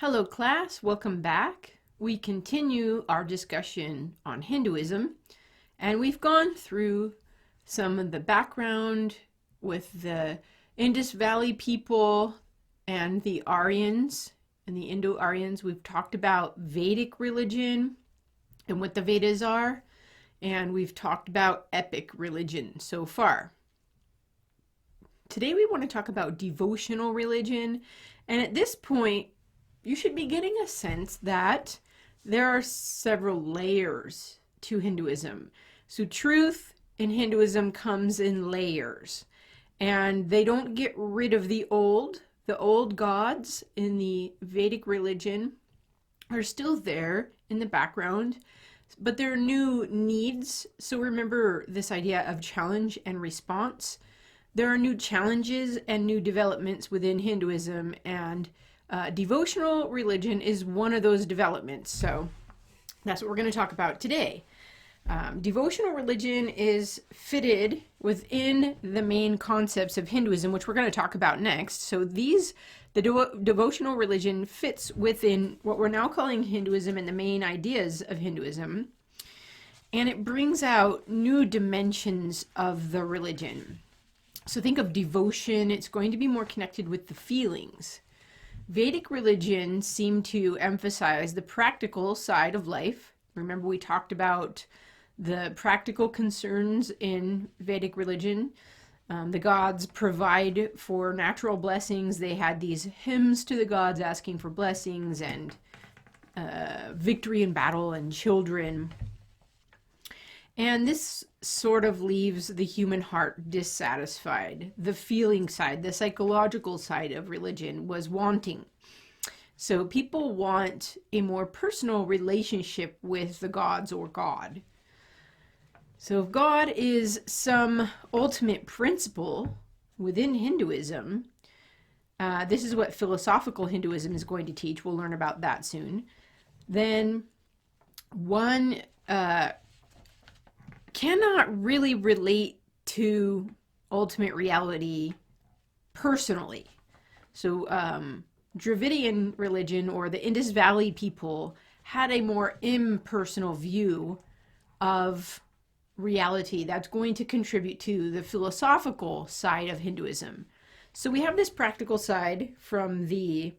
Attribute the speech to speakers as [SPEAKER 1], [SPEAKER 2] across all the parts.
[SPEAKER 1] Hello class, welcome back. We continue our discussion on Hinduism, and we've gone through some of the background with the Indus Valley people and the Aryans and the Indo-Aryans. We've talked about Vedic religion and what the Vedas are, and we've talked about epic religion so far. Today we want to talk about devotional religion, and at this point you should be getting a sense that there are several layers to Hinduism. So truth in Hinduism comes in layers, and they don't get rid of the old gods in the Vedic religion are still there in the background, but there are new needs. So remember this idea of challenge and response. There are new challenges and new developments within Hinduism, and devotional religion is one of those developments. So that's what we're going to talk about today. Devotional religion is fitted within the main concepts of Hinduism, which we're going to talk about next. So the devotional religion fits within what we're now calling Hinduism and the main ideas of Hinduism. And it brings out new dimensions of the religion. So think of devotion, it's going to be more connected with the feelings. Vedic religion seemed to emphasize the practical side of life. Remember, we talked about the practical concerns in Vedic religion. The gods provide for natural blessings. They had these hymns to the gods asking for blessings and victory in battle and children. And this sort of leaves the human heart dissatisfied. The feeling side, the psychological side of religion was wanting. So people want a more personal relationship with the gods or God. So if God is some ultimate principle within Hinduism, this is what philosophical Hinduism is going to teach. We'll learn about that soon. Then one cannot really relate to ultimate reality personally. So Dravidian religion or the Indus Valley people had a more impersonal view of reality that's going to contribute to the philosophical side of Hinduism. So we have this practical side from the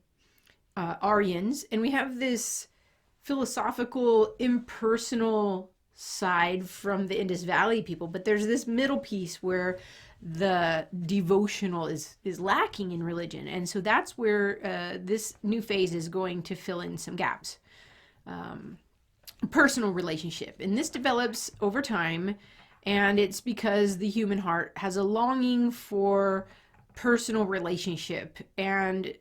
[SPEAKER 1] Aryans, and we have this philosophical, impersonal side from the Indus Valley people, but there's this middle piece where the devotional is lacking in religion, and so that's where this new phase is going to fill in some gaps. Personal relationship, and this develops over time, and it's because the human heart has a longing for personal relationship and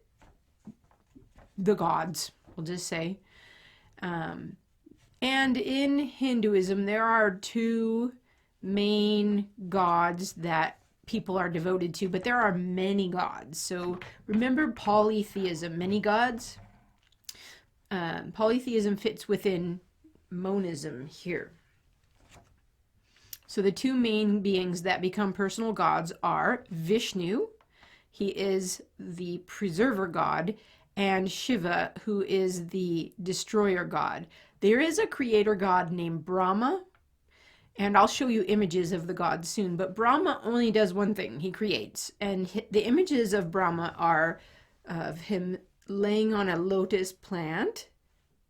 [SPEAKER 1] the gods, we'll just say. And in Hinduism, there are two main gods that people are devoted to, but there are many gods. So remember polytheism, many gods? Polytheism fits within monism here. So the two main beings that become personal gods are Vishnu, he is the preserver god, and Shiva, who is the destroyer god. There is a creator god named Brahma, and I'll show you images of the gods soon, but Brahma only does one thing, he creates. And the images of Brahma are of him laying on a lotus plant,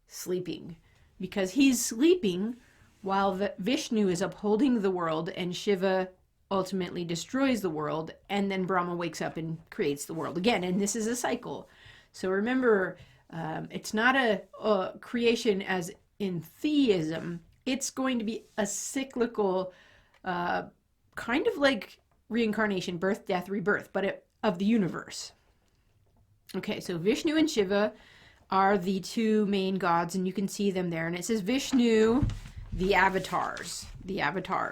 [SPEAKER 1] sleeping, because he's sleeping while Vishnu is upholding the world and Shiva ultimately destroys the world, and then Brahma wakes up and creates the world again, and this is a cycle. So remember, it's not a creation as in theism. It's going to be a cyclical, kind of like reincarnation, birth, death, rebirth, but of the universe. Okay, so Vishnu and Shiva are the two main gods, and you can see them there. And it says Vishnu, the avatars.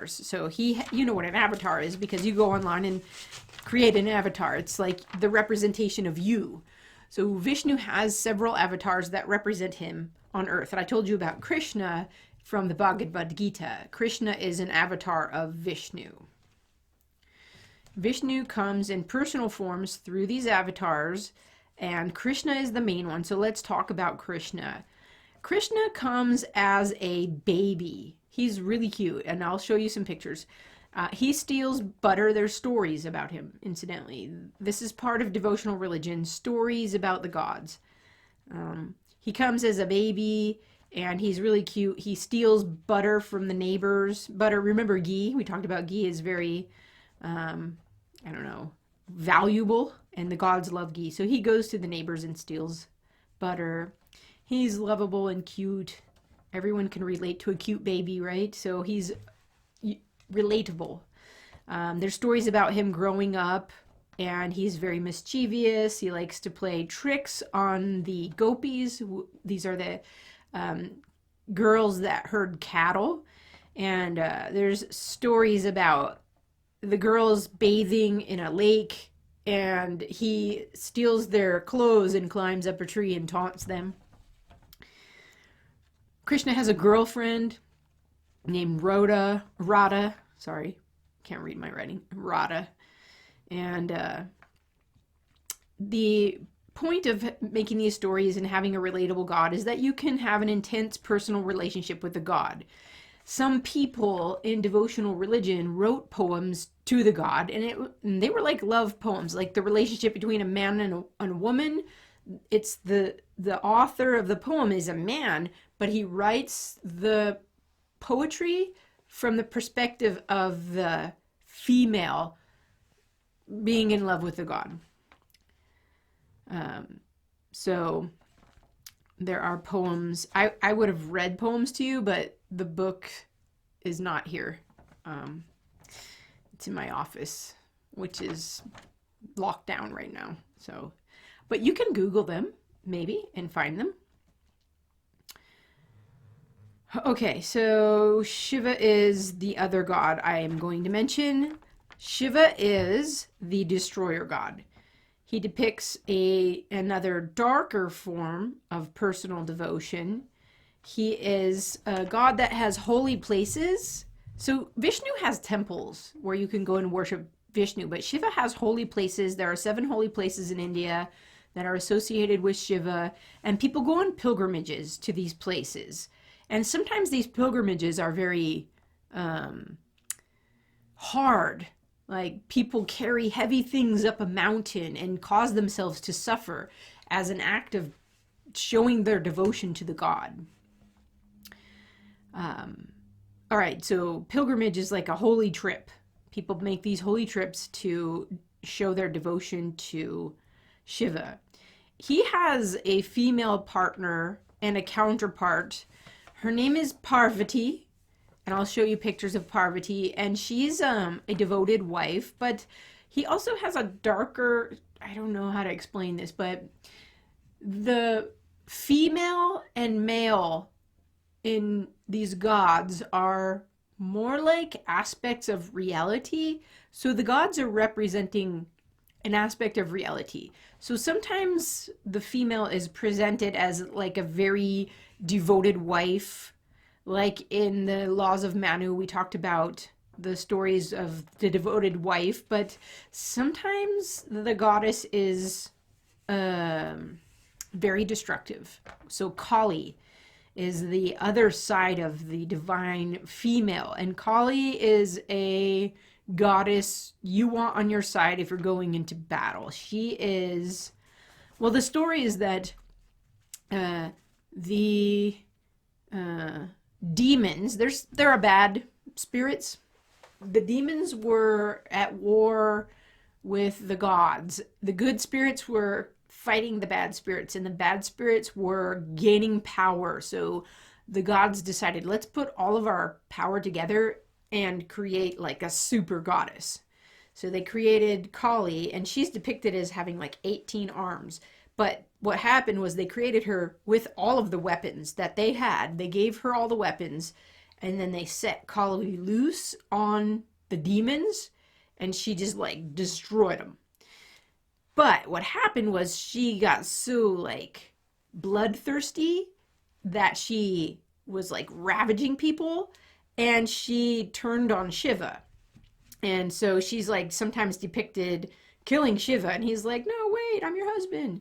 [SPEAKER 1] So you know what an avatar is because you go online and create an avatar. It's like the representation of you. So Vishnu has several avatars that represent him on earth. And I told you about Krishna from the Bhagavad Gita. Krishna is an avatar of Vishnu. Vishnu comes in personal forms through these avatars, and Krishna is the main one. So let's talk about Krishna. Krishna comes as a baby. He's really cute, and I'll show you some pictures. He steals butter. There's stories about him, incidentally. This is part of devotional religion, stories about the gods. He comes as a baby, and he's really cute. He steals butter from the neighbors. Butter, remember ghee? We talked about ghee is very, valuable, and the gods love ghee. So he goes to the neighbors and steals butter. He's lovable and cute. Everyone can relate to a cute baby, right? So he's relatable. There's stories about him growing up, and he's very mischievous. He likes to play tricks on the gopis. These are the girls that herd cattle. And there's stories about the girls bathing in a lake, and he steals their clothes and climbs up a tree and taunts them. Krishna has a girlfriend named Radha, sorry, can't read my writing, Radha. And the point of making these stories and having a relatable God is that you can have an intense personal relationship with the God. Some people in devotional religion wrote poems to the God, and they were like love poems, like the relationship between a man and a woman. It's the author of the poem is a man, but he writes the poetry from the perspective of the female being in love with the God. So there are poems. I would have read poems to you, but the book is not here. It's in my office, which is locked down right now. So, but you can Google them maybe and find them. Okay, so Shiva is the other god I am going to mention. Shiva is the destroyer god. He depicts another darker form of personal devotion. He is a god that has holy places. So Vishnu has temples where you can go and worship Vishnu, but Shiva has holy places. There are 7 holy places in India that are associated with Shiva, and people go on pilgrimages to these places. And sometimes these pilgrimages are very hard. Like people carry heavy things up a mountain and cause themselves to suffer as an act of showing their devotion to the god. All right, so pilgrimage is like a holy trip. People make these holy trips to show their devotion to Shiva. He has a female partner and a counterpart. Her name is Parvati, and I'll show you pictures of Parvati, and she's a devoted wife, but he also has a darker, I don't know how to explain this, but the female and male in these gods are more like aspects of reality. So the gods are representing an aspect of reality. So sometimes the female is presented as like a very devoted wife. Like in the Laws of Manu, we talked about the stories of the devoted wife, but sometimes the goddess is very destructive. So Kali is the other side of the divine female, and Kali is a goddess you want on your side if you're going into battle. She is, well, the story is that the demons, there are bad spirits. The demons were at war with the gods. The good spirits were fighting the bad spirits, and the bad spirits were gaining power. So the gods decided, let's put all of our power together and create like a super goddess. So they created Kali, and she's depicted as having like 18 arms. But what happened was they created her with all of the weapons that they had. They gave her all the weapons, and then they set Kali loose on the demons, and she just like destroyed them. But what happened was she got so like bloodthirsty that she was like ravaging people, and she turned on Shiva. And so she's like sometimes depicted killing Shiva, and he's like, no, wait, I'm your husband.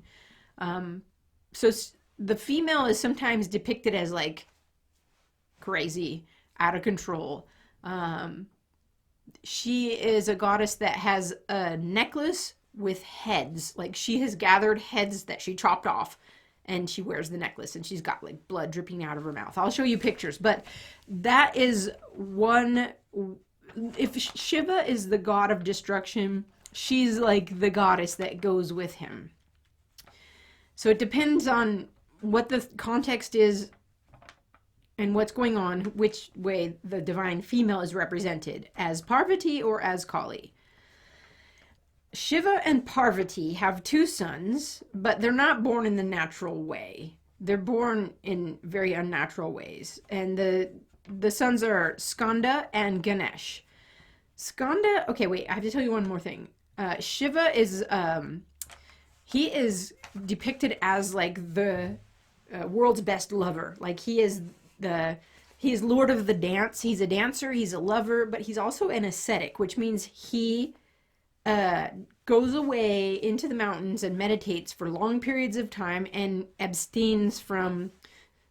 [SPEAKER 1] So the female is sometimes depicted as like crazy, out of control. She is a goddess that has a necklace with heads. Like she has gathered heads that she chopped off and she wears the necklace and she's got like blood dripping out of her mouth. I'll show you pictures, but that is one. If Shiva is the god of destruction, she's like the goddess that goes with him. So it depends on what the context is and what's going on, which way the divine female is represented, as Parvati or as Kali. Shiva and Parvati have two sons, but they're not born in the natural way. They're born in very unnatural ways. And the sons are Skanda and Ganesh. Skanda, okay, wait, I have to tell you one more thing. Shiva is, he is depicted as like the world's best lover. Like he is Lord of the dance. He's a dancer, he's a lover, but he's also an ascetic, which means he goes away into the mountains and meditates for long periods of time and abstains from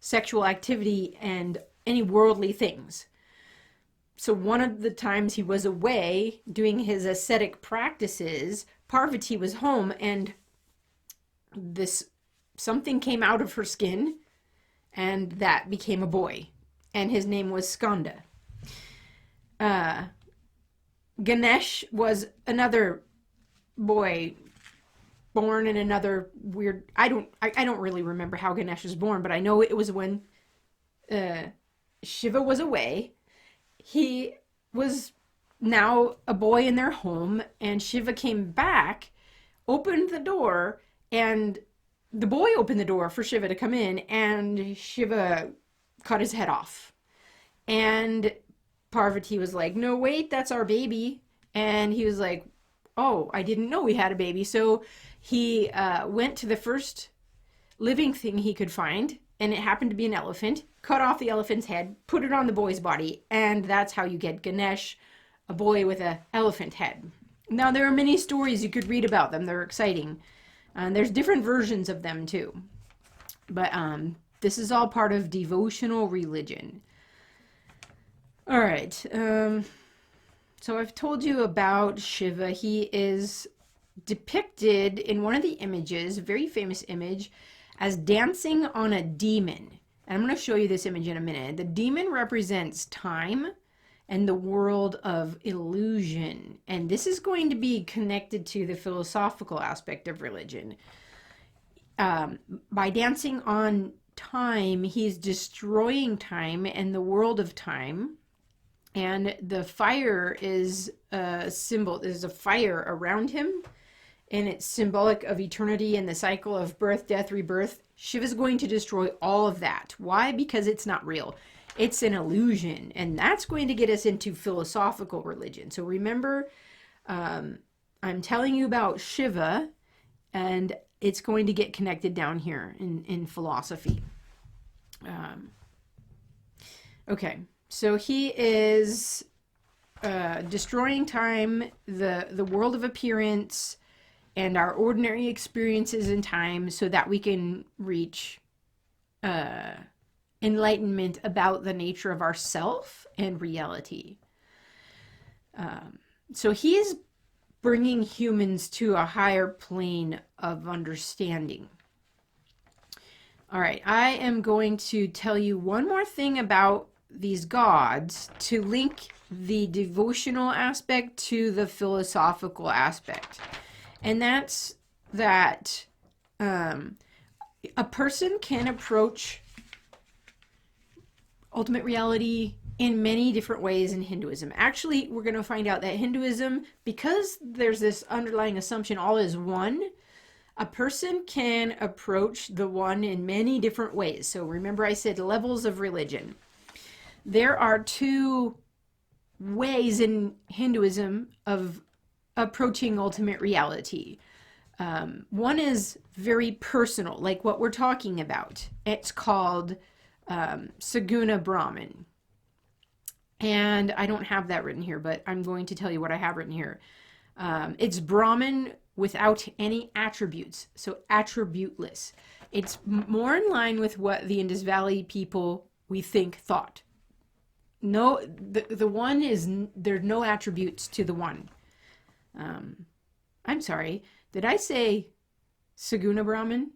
[SPEAKER 1] sexual activity and any worldly things. So one of the times he was away doing his ascetic practices, Parvati was home and something came out of her skin and that became a boy, and his name was Skanda. Ganesh was another boy born in another weird, I don't really remember how Ganesh was born, but I know it was when Shiva was away. He was now a boy in their home, and Shiva came back, opened the door, and the boy opened the door for Shiva to come in, and Shiva cut his head off. And Parvati was like, no, wait, that's our baby. And he was like, oh, I didn't know we had a baby. So he went to the first living thing he could find, and it happened to be an elephant, cut off the elephant's head, put it on the boy's body, and that's how you get Ganesh, a boy with an elephant head. Now, there are many stories you could read about them. They're exciting. And there's different versions of them too. But this is all part of devotional religion. All right. So I've told you about Shiva. He is depicted in one of the images, a very famous image, as dancing on a demon. And I'm going to show you this image in a minute. The demon represents time and the world of illusion. And this is going to be connected to the philosophical aspect of religion. By dancing on time, he's destroying time and the world of time. And the fire is a symbol. There's a fire around him, and it's symbolic of eternity and the cycle of birth, death, rebirth. Shiva's going to destroy all of that. Why? Because it's not real. It's an illusion, and that's going to get us into philosophical religion. So remember, I'm telling you about Shiva, and it's going to get connected down here in philosophy. Okay, so he is destroying time, the world of appearance, and our ordinary experiences in time, so that we can reach enlightenment about the nature of ourself and reality. So he is bringing humans to a higher plane of understanding. All right, I am going to tell you one more thing about these gods to link the devotional aspect to the philosophical aspect. And that's that a person can approach ultimate reality in many different ways in Hinduism. Actually, we're going to find out that Hinduism, because there's this underlying assumption all is one, a person can approach the one in many different ways. So remember I said levels of religion. There are two ways in Hinduism of approaching ultimate reality. One is very personal, like what we're talking about. It's called Saguna Brahman. And I don't have that written here, but I'm going to tell you what I have written here. It's Brahman without any attributes. So attributeless. It's more in line with what the Indus Valley people, we think, thought. No, the one is, there's no attributes to the one. I'm sorry, did I say Saguna Brahman?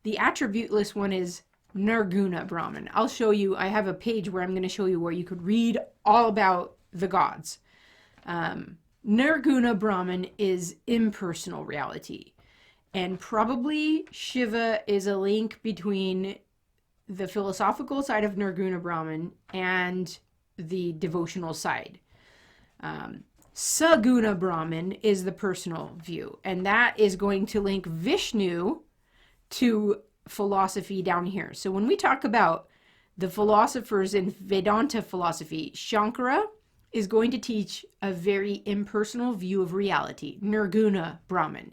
[SPEAKER 1] The attributeless one is Nirguna Brahman. I'll show you, I have a page where I'm going to show you where you could read all about the gods. Nirguna Brahman is impersonal reality. And probably Shiva is a link between the philosophical side of Nirguna Brahman and the devotional side. Saguna Brahman is the personal view, and that is going to link Vishnu to philosophy down here. So when we talk about the philosophers in Vedanta philosophy, Shankara is going to teach a very impersonal view of reality, Nirguna Brahman.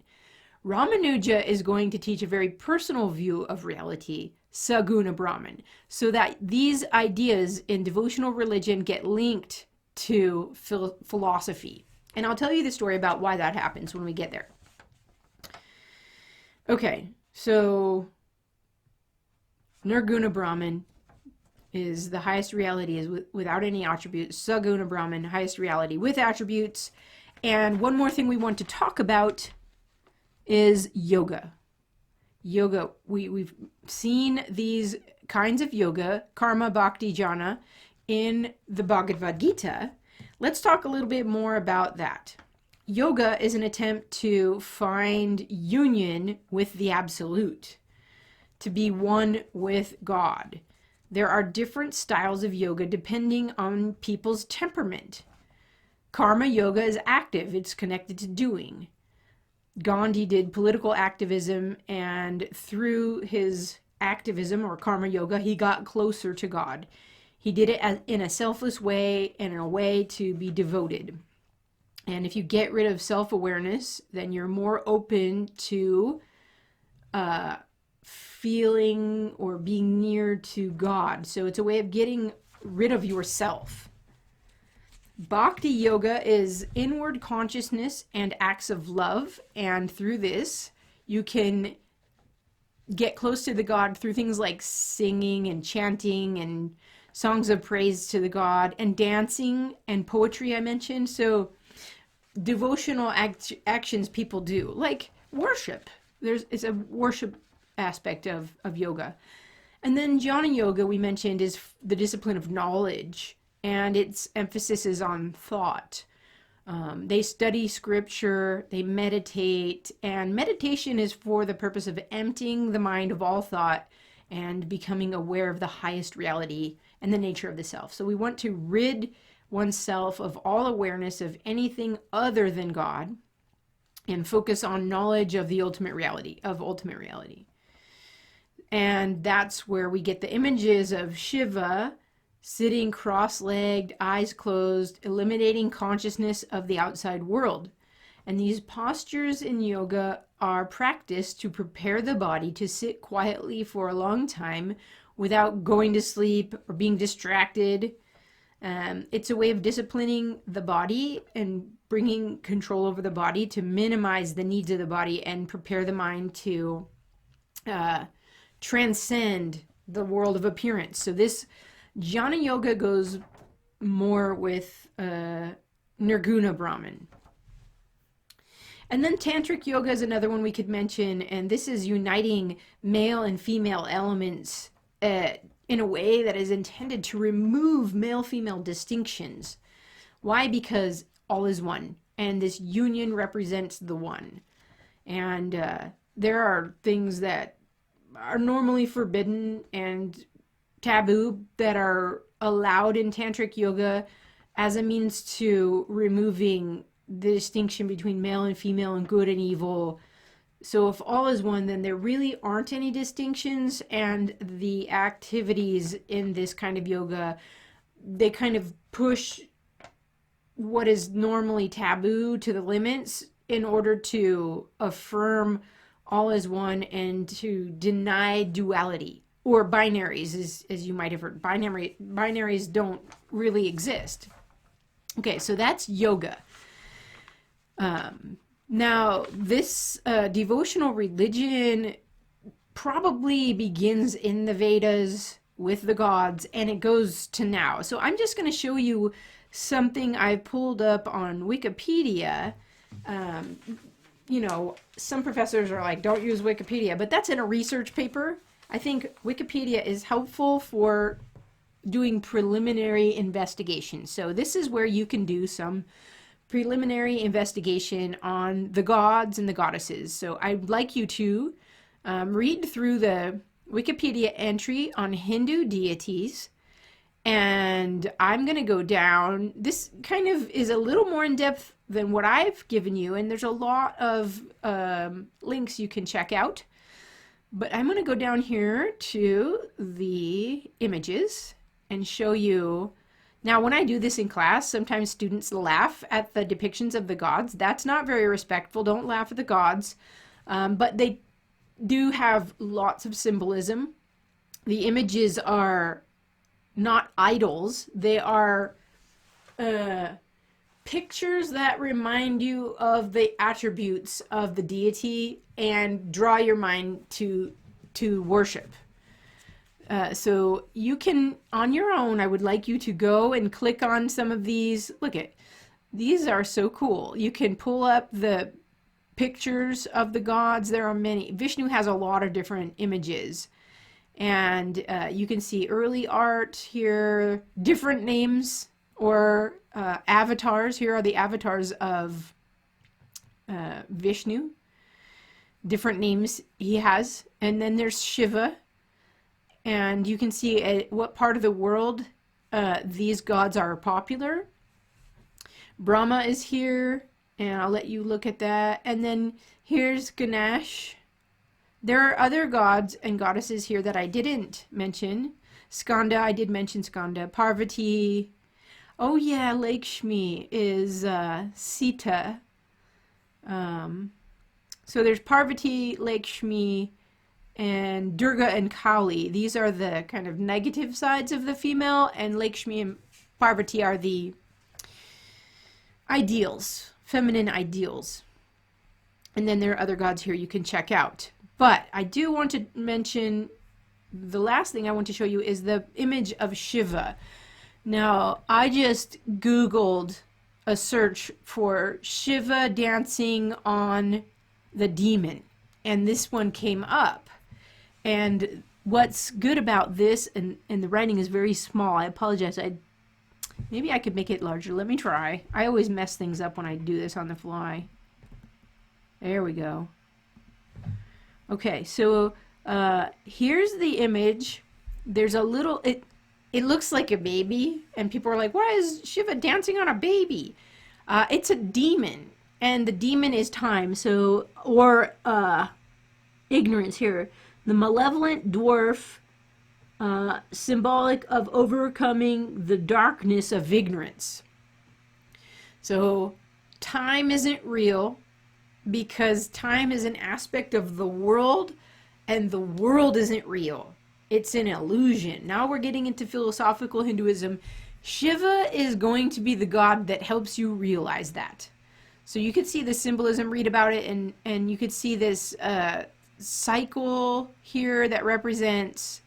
[SPEAKER 1] Ramanuja is going to teach a very personal view of reality, Saguna Brahman, so that these ideas in devotional religion get linked to philosophy. And I'll tell you the story about why that happens when we get there. Okay, so Nirguna Brahman is the highest reality, is without any attributes. Saguna Brahman, highest reality with attributes. And one more thing we want to talk about is yoga. Yoga, we've seen these kinds of yoga, karma, bhakti, jnana, in the Bhagavad Gita. Let's talk a little bit more about that. Yoga is an attempt to find union with the absolute, to be one with God. There are different styles of yoga depending on people's temperament. Karma yoga is active, it's connected to doing. Gandhi did political activism, and through his activism or karma yoga, he got closer to God. He did it in a selfless way and in a way to be devoted. And if you get rid of self-awareness, then you're more open to feeling or being near to God. So it's a way of getting rid of yourself. Bhakti yoga is inward consciousness and acts of love. And through this, you can get close to the God through things like singing and chanting and songs of praise to the God, and dancing and poetry I mentioned. So devotional actions people do, like worship. It's a worship aspect of yoga. And then jnana yoga, we mentioned, is the discipline of knowledge, and its emphasis is on thought. They study scripture, they meditate, and meditation is for the purpose of emptying the mind of all thought and becoming aware of the highest reality and the nature of the self. So we want to rid oneself of all awareness of anything other than God and focus on knowledge of the ultimate reality, And that's where we get the images of Shiva sitting cross-legged, eyes closed, eliminating consciousness of the outside world. And these postures in yoga are practiced to prepare the body to sit quietly for a long time without going to sleep or being distracted. It's a way of disciplining the body and bringing control over the body to minimize the needs of the body and prepare the mind to transcend the world of appearance. So this jnana yoga goes more with Nirguna Brahman. And then tantric yoga is another one we could mention, and this is uniting male and female elements in a way that is intended to remove male-female distinctions. Why? Because all is one, and this union represents the one. And there are things that are normally forbidden and taboo that are allowed in tantric yoga as a means to removing the distinction between male and female and good and evil. So if all is one, then there really aren't any distinctions, and the activities in this kind of yoga, they kind of push what is normally taboo to the limits in order to affirm all is one and to deny duality or binaries, as you might have heard. Binaries don't really exist. Okay, so that's yoga. Now, this devotional religion probably begins in the Vedas with the gods, and it goes to now. So I'm just going to show you something I pulled up on Wikipedia. Um, some professors are like, don't use Wikipedia, but that's in a research paper. I think Wikipedia is helpful for doing preliminary investigation. So this is where you can do some preliminary investigation on the gods and the goddesses. So I'd like you to read through the Wikipedia entry on Hindu deities, and I'm going to go down. This kind of is a little more in depth than what I've given you, and there's a lot of links you can check out. But I'm going to go down here to the images and show you. Now, when I do this in class, sometimes students laugh at the depictions of the gods. That's not very respectful. Don't laugh at the gods. But they do have lots of symbolism. The images are not idols. They are pictures that remind you of the attributes of the deity and draw your mind to worship. So you can, on your own, I would like you to go and click on some of these. Look at, these are so cool. You can pull up the pictures of the gods. There are many. Vishnu has a lot of different images. And you can see early art here, different names or avatars. Here are the avatars of Vishnu. Different names he has. And then there's Shiva. And you can see what part of the world these gods are popular. Brahma is here, and I'll let you look at that. And then here's Ganesh. There are other gods and goddesses here that I didn't mention. Skanda, I did mention Skanda. Parvati. Oh yeah, Lakshmi is Sita. So there's Parvati, Lakshmi, and Durga and Kali. These are the kind of negative sides of the female, and Lakshmi and Parvati are the ideals, feminine ideals. And then there are other gods here you can check out. But I do want to mention, the last thing I want to show you is the image of Shiva. Now, I just Googled a search for Shiva dancing on the demon, and this one came up. And what's good about this, and the writing is very small. I apologize. Maybe I could make it larger. Let me try. I always mess things up when I do this on the fly. There we go. Okay, so here's the image. There's a little, it looks like a baby, and people are like, why is Shiva dancing on a baby? It's a demon, and the demon is time, so, or ignorance here. The malevolent dwarf, symbolic of overcoming the darkness of ignorance. So time isn't real because time is an aspect of the world, and the world isn't real. It's an illusion. Now we're getting into philosophical Hinduism. Shiva is going to be the god that helps you realize that. So you could see the symbolism, read about it, and you could see this cycle here that represents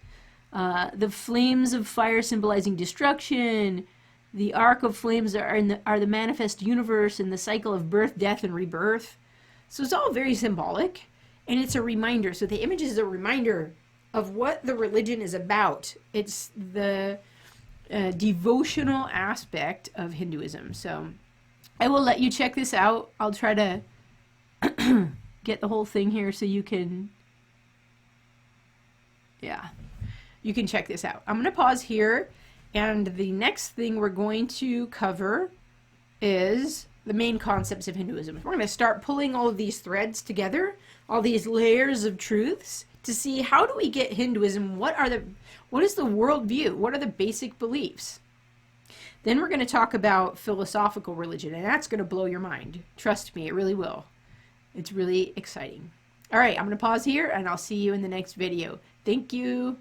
[SPEAKER 1] the flames of fire symbolizing destruction. The arc of flames are the manifest universe, and the cycle of birth, death, and rebirth. So it's all very symbolic, and it's a reminder. So the image is a reminder of what the religion is about. It's the devotional aspect of Hinduism. So I will let you check this out. I'll try to get the whole thing here so you can, you can check this out. I'm going to pause here, and the next thing we're going to cover is the main concepts of Hinduism. We're going to start pulling all of these threads together, all these layers of truths, to see how do we get Hinduism, what is the worldview, what are the basic beliefs. Then we're going to talk about philosophical religion, and that's going to blow your mind. Trust me, it really will. It's really exciting. All right, I'm going to pause here, and I'll see you in the next video. Thank you.